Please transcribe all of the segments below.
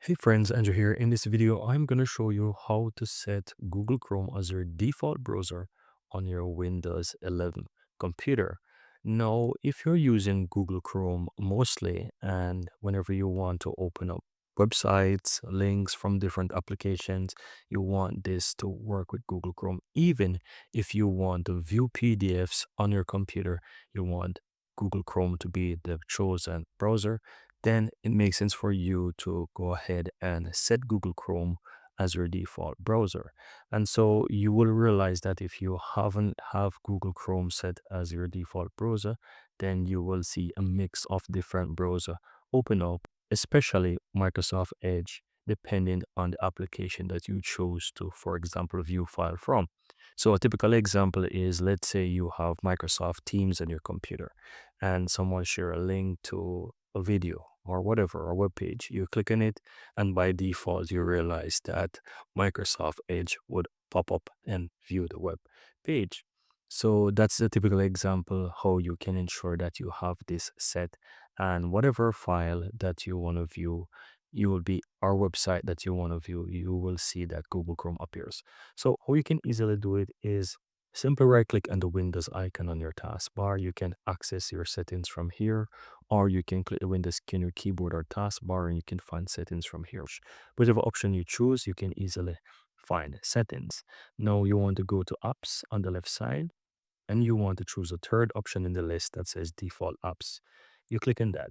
Hey friends, Andrew here. In this video, I'm going to show you how to set Google Chrome as your default browser on your Windows 11 computer. Now, if you're using Google Chrome mostly, and whenever you want to open up websites, links from different applications, you want this to work with Google Chrome. Even if you want to view PDFs on your computer, you want Google Chrome to be the chosen browser, then it makes sense for you to go ahead and set Google Chrome as your default browser. And so you will realize that if you haven't have Google Chrome set as your default browser, then you will see a mix of different browser open up, especially Microsoft Edge, depending on the application that you chose to, for example, view file from. So a typical example is, let's say you have Microsoft Teams on your computer and someone share a link to a video or whatever, a web page. You click on it, and by default, you realize that Microsoft Edge would pop up and view the web page. So that's a typical example how you can ensure that you have this set, and whatever file that you want to view, you will be our website that you want to view, you will see that Google Chrome appears. So how you can easily do it is simply right click on the Windows icon on your taskbar. You can access your settings from here, or you can click the Windows key on your keyboard or taskbar and you can find settings from here. Whichever option you choose, you can easily find settings. Now you want to go to apps on the left side and you want to choose a third option in the list that says default apps. You click on that.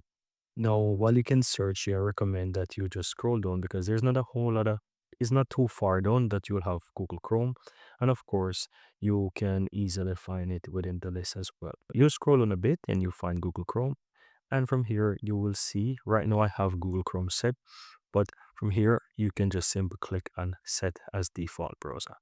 Now, while you can search, I recommend that you just scroll down because there's not a whole lot of, it's not too far down that you will have Google Chrome. And of course, you can easily find it within the list as well. You scroll on a bit and you find Google Chrome. And from here, you will see right now I have Google Chrome set, but from here, you can just simply click on set as default browser.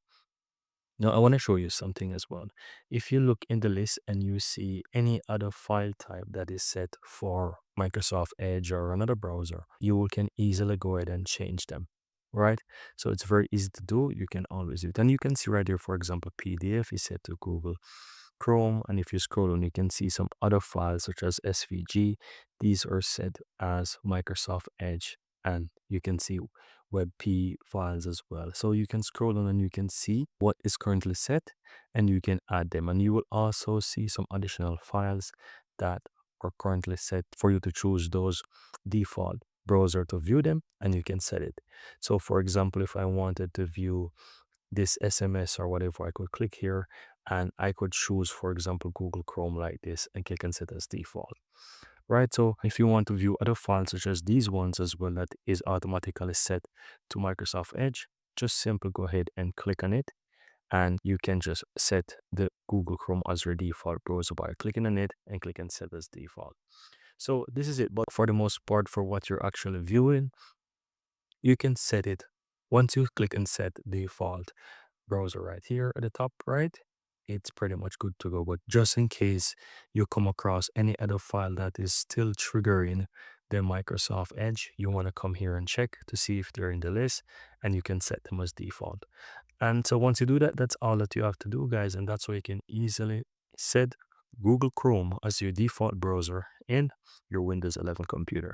Now, I want to show you something as well. If you look in the list and you see any other file type that is set for Microsoft Edge or another browser, you can easily go ahead and change them, right? So it's very easy to do. You can always do it. And you can see right here, for example, PDF is set to Google Chrome. And if you scroll on, you can see some other files such as SVG. These are set as Microsoft Edge. And you can see WebP files as well. So you can scroll on and you can see what is currently set and you can add them. And you will also see some additional files that are currently set for you to choose those default browser to view them and you can set it. So for example, if I wanted to view this SMS or whatever, I could click here and I could choose, for example, Google Chrome like this and click and set as default. Right, so if you want to view other files such as these ones as well that is automatically set to Microsoft Edge, just simply go ahead and click on it and you can just set the Google Chrome as your default browser by clicking on it and click and set as default. So this is it, but for the most part for what you're actually viewing, you can set it once you click and set default browser right here at the top right, it's pretty much good to go. But just in case you come across any other file that is still triggering the Microsoft Edge, you want to come here and check to see if they're in the list and you can set them as default. And so once you do that, that's all that you have to do, guys. And that's why you can easily set Google Chrome as your default browser in your Windows 11 computer.